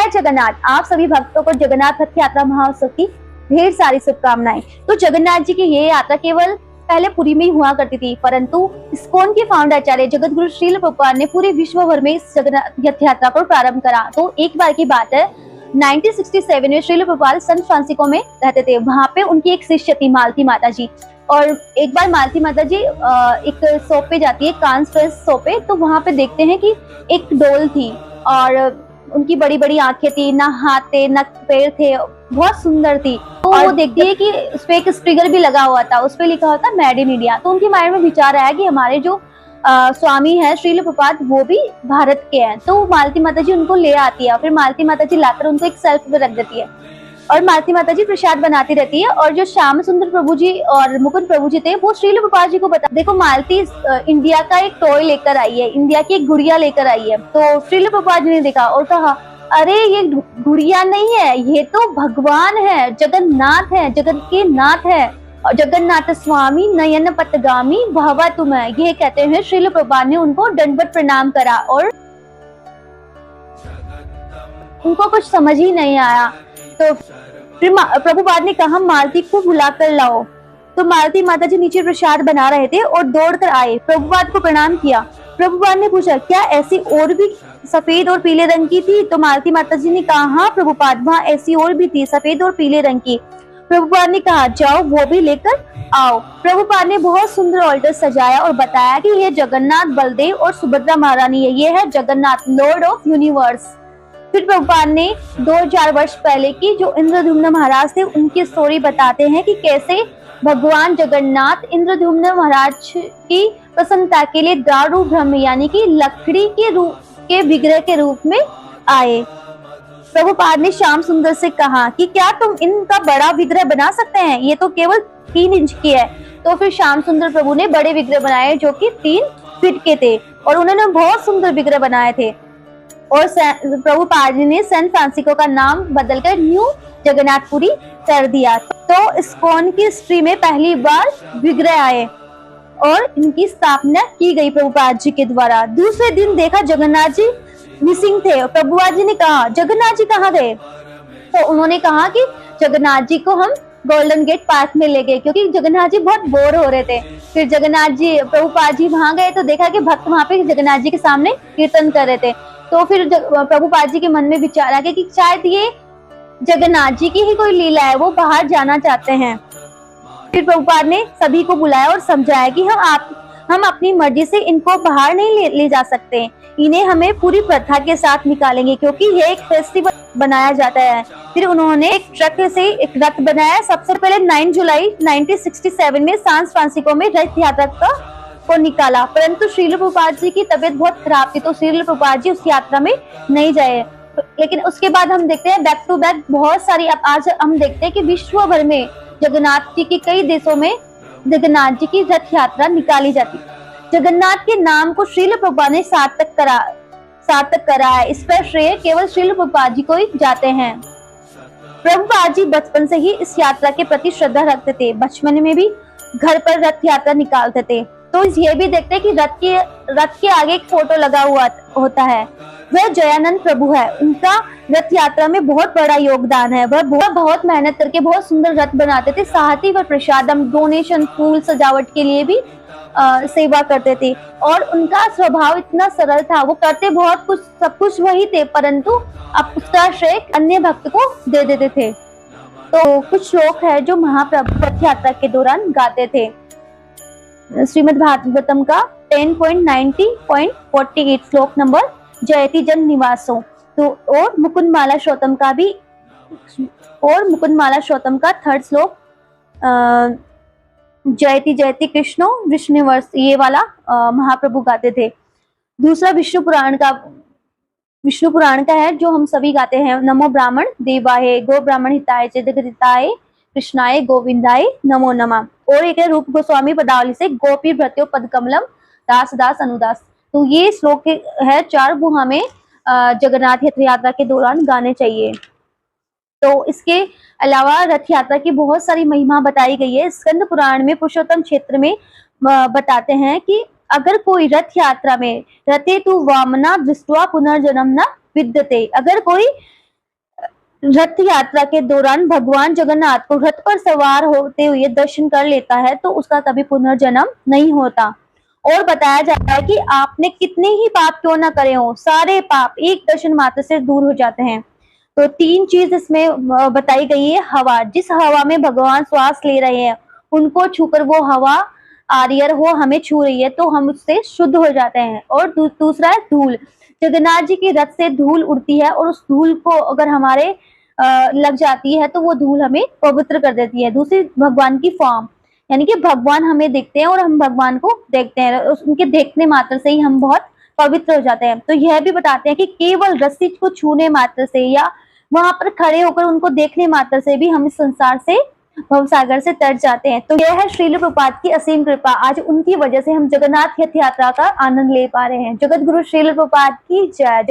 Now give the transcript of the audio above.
जय जगन्नाथ। आप सभी भक्तों को जगन्नाथ रथ यात्रा महोत्सव की ढेर सारी शुभकामनाएं। तो जगन्नाथ जी की ये यात्रा केवल पहले पुरी में ही हुआ करती थी, परंतु इस्कॉन के फाउंडर आचार्य जगत गुरु श्रील प्रभुपाद ने पूरे विश्व भर में इस जगन्नाथ रथ यात्रा को प्रारंभ करा। तो एक बार की बात है, 1967 में श्रील प्रभुपाद सैन फ्रांसिस्को में रहते थे। वहां पे उनकी एक शिष्य थी मालती माता जी, और एक बार मालती माता जी एक शॉप पे जाती है, कॉन्फ्रेंस शॉप पे। तो वहां पे देखते हैं कि एक डोल थी और उनकी बड़ी बड़ी आंखें थी, ना हाथ थे ना पैर थे, बहुत सुंदर थी। तो वो देखती है कि उस पे एक स्टिकर भी लगा हुआ था, उस पे लिखा हुआ था मेड इन इंडिया। तो उनके माइंड में विचार आया कि हमारे जो स्वामी है श्रील प्रभुपाद वो भी भारत के हैं। तो मालती माता जी उनको ले आती है, फिर मालती माता जी लाकर उनको एक सेल्फ पे रख देती है और मालती माता जी प्रसाद बनाती रहती है। और जो श्याम सुंदर प्रभु जी और मुकुंद प्रभु जी थे वो श्रील प्रभुपाद जी को बता, देखो मालती इंडिया का एक टॉय लेकर आई है, इंडिया की एक गुड़िया लेकर आई है। तो श्रील प्रभुपाद जी ने देखा और कहा, अरे ये गुड़िया नहीं है, ये तो भगवान है, जगन्नाथ है, जगत के नाथ है, और जगन्नाथ स्वामी नयन पथगामी भवा तुम है। ये कहते हैं श्रील प्रभुपाद ने उनको दंडवत प्रणाम करा और उनको कुछ समझ ही नहीं आया। तो फिर प्रभुपाद ने कहा मालती को बुला कर लाओ। तो मालती माता जी नीचे प्रसाद बना रहे थे और दौड़कर आए, प्रभुपाद को प्रणाम किया। प्रभुपाद ने पूछा, क्या ऐसी और भी सफेद और पीले रंग की थी? तो मालती माता जी ने कहा, हाँ प्रभुपाद, वहाँ ऐसी और भी थी, सफेद और पीले रंग की। प्रभुपाद ने कहा, जाओ वो भी लेकर आओ। प्रभुपाद ने बहुत सुंदर ऑल्टर सजाया और बताया कि ये जगन्नाथ, बलदेव और सुभद्रा महारानी है, ये है जगन्नाथ लॉर्ड ऑफ यूनिवर्स। फिर प्रभुपाद ने 2000 वर्ष पहले की जो इंद्रद्युम्न महाराज थे उनकी स्टोरी बताते हैं कि कैसे भगवान जगन्नाथ इंद्रद्युम्न महाराज की प्रसन्नता के लिए दारू ब्रह्म यानी कि लकड़ी के विग्रह के रूप में आए। प्रभुपाद ने श्याम सुंदर से कहा कि क्या तुम इनका बड़ा विग्रह बना सकते हैं, ये तो केवल 3 इंच की है। तो फिर श्याम सुंदर प्रभु ने बड़े विग्रह बनाए जो कि 3 फीट के थे और उन्होंने बहुत सुंदर विग्रह बनाए थे। और प्रभुपाद जी ने सैन फ्रांसिस्को का नाम बदलकर न्यू जगन्नाथपुरी कर दिया। तो इस्कॉन की हिस्ट्री में पहली बार विग्रह आए और इनकी स्थापना की गई प्रभुपाद जी के द्वारा। दूसरे दिन देखा जगन्नाथ जी मिसिंग थे। प्रभुपाद जी ने कहा, जगन्नाथ जी कहाँ गए? तो उन्होंने कहा कि जगन्नाथ जी को हम गोल्डन गेट पार्क में ले गए, क्योंकि जगन्नाथ जी बहुत बोर हो रहे थे। फिर जगन्नाथ जी प्रभुपाद जी वहां गए तो देखा कि भक्त वहां पे जगन्नाथ जी के सामने कीर्तन कर रहे थे। तो फिर प्रभुपाद जी के मन में विचार आ गया कि शायद ये जगन्नाथ जी की ही कोई लीला है, वो बाहर जाना चाहते हैं। फिर प्रभुपाद ने सभी को बुलाया और समझाया कि हम अपनी मर्जी से इनको बाहर नहीं ले जा सकते, इन्हें हमें पूरी प्रथा के साथ निकालेंगे, क्योंकि ये एक फेस्टिवल बनाया जाता है। फिर उन्होंने एक ट्रक से एक रथ बनाया। सबसे पहले 9 जुलाई 1967 में सैन फ्रांसिस्को में रथ यात्रा को निकाला, परंतु श्रील प्रभुपाद जी की तबीयत बहुत खराब थी तो श्रील प्रभुपाद जी उस यात्रा में नहीं गए। लेकिन उसके बाद हम देखते हैं बैक टू बैक बहुत सारी, अब आज हम देखते हैं कि विश्व भर में जगन्नाथ जी के कई देशों में जगन्नाथ जी की रथ यात्रा निकाली जाती है। जगन्नाथ के नाम को श्रील प्रभुपाद ने सार्थक करा है। इस पर श्रेय केवल श्रील प्रभुपाद जी को ही जाते हैं। प्रभुपाद जी बचपन से ही इस यात्रा के प्रति श्रद्धा रखते थे। बचपन में भी घर पर रथ यात्रा निकालते थे। तो ये भी देखते हैं कि रथ के आगे एक फोटो लगा हुआ होता है, वह जयानंद प्रभु है। उनका रथ यात्रा में बहुत बड़ा योगदान है। वह बहुत मेहनत करके बहुत सुंदर रथ बनाते थे। साथ ही वह प्रसादम, डोनेशन, फूल सजावट के लिए भी सेवा करते थे। और उनका स्वभाव इतना सरल था, वो करते बहुत कुछ, सब कुछ वही थे, परंतु अब उसका श्रेय अन्य भक्त को दे देते थे। तो कुछ श्लोक है जो महाप्रभु रथ यात्रा के दौरान गाते थे। श्रीमद् भागवतम का 10.90.48 श्लोक नंबर जयति जन निवासो। तो और मुकुंदमाला श्रोतम का भी, और मुकुंदमाला श्रोतम का 3rd श्लोक जयति जयति कृष्णो विष्णुवर्ष, ये वाला महाप्रभु गाते थे। दूसरा विष्णु पुराण का है जो हम सभी गाते हैं। नमो ब्राह्मण देवाय गो ब्राह्मण हिताय च जगदिताय कृष्णाय गोविंदाय नमो नमः। और एक है रूप गोस्वामी पदावली से, गोपी भृत्यो पदकमलम दास दास अनुदास। तो ये श्लोक है 4, वो हमें जगन्नाथ रथ यात्रा के दौरान गाने चाहिए। तो इसके अलावा रथ यात्रा की बहुत सारी महिमा बताई गई है। स्कंद पुराण में पुरुषोत्तम क्षेत्र में बताते हैं कि अगर कोई रथ यात्रा में रथे तु वामना दृष्ट्वा पुनर्जन्म न विद्यते, अगर कोई रथ यात्रा के दौरान भगवान जगन्नाथ को रथ पर सवार होते हुए दर्शन कर लेता है तो उसका कभी पुनर्जन्म नहीं होता। और बताया जाता है कि आपने कितने ही पाप क्यों ना करे हो, सारे पाप एक दर्शन मात्र से दूर हो जाते हैं। तो 3 चीज इसमें बताई गई है। हवा, जिस हवा में भगवान श्वास ले रहे हैं, उनको छूकर वो हवा आर्यर वो हमें छू रही है तो हम उससे शुद्ध हो जाते हैं। और दूसरा है धूल, जगन्नाथ जी के रथ से धूल उड़ती है और उस धूल को अगर हमारे लग जाती है तो वो धूल हमें पवित्र कर देती है। दूसरी, भगवान की फॉर्म, यानी कि भगवान हमें दिखते हैं और हम भगवान को देखते हैं, उनके देखने मात्र से ही हम बहुत पवित्र हो जाते हैं। तो यह भी बताते हैं कि केवल रस्सी को छूने मात्र से या वहां पर खड़े होकर उनको देखने मात्र से भी हम इस संसार से, भवसागर से तर जाते हैं। तो यह है श्रील प्रभुपाद की असीम कृपा। आज उनकी वजह से हम जगन्नाथ रथ यात्रा का आनंद ले पा रहे हैं। जगत गुरु श्रील प्रभुपाद की जय।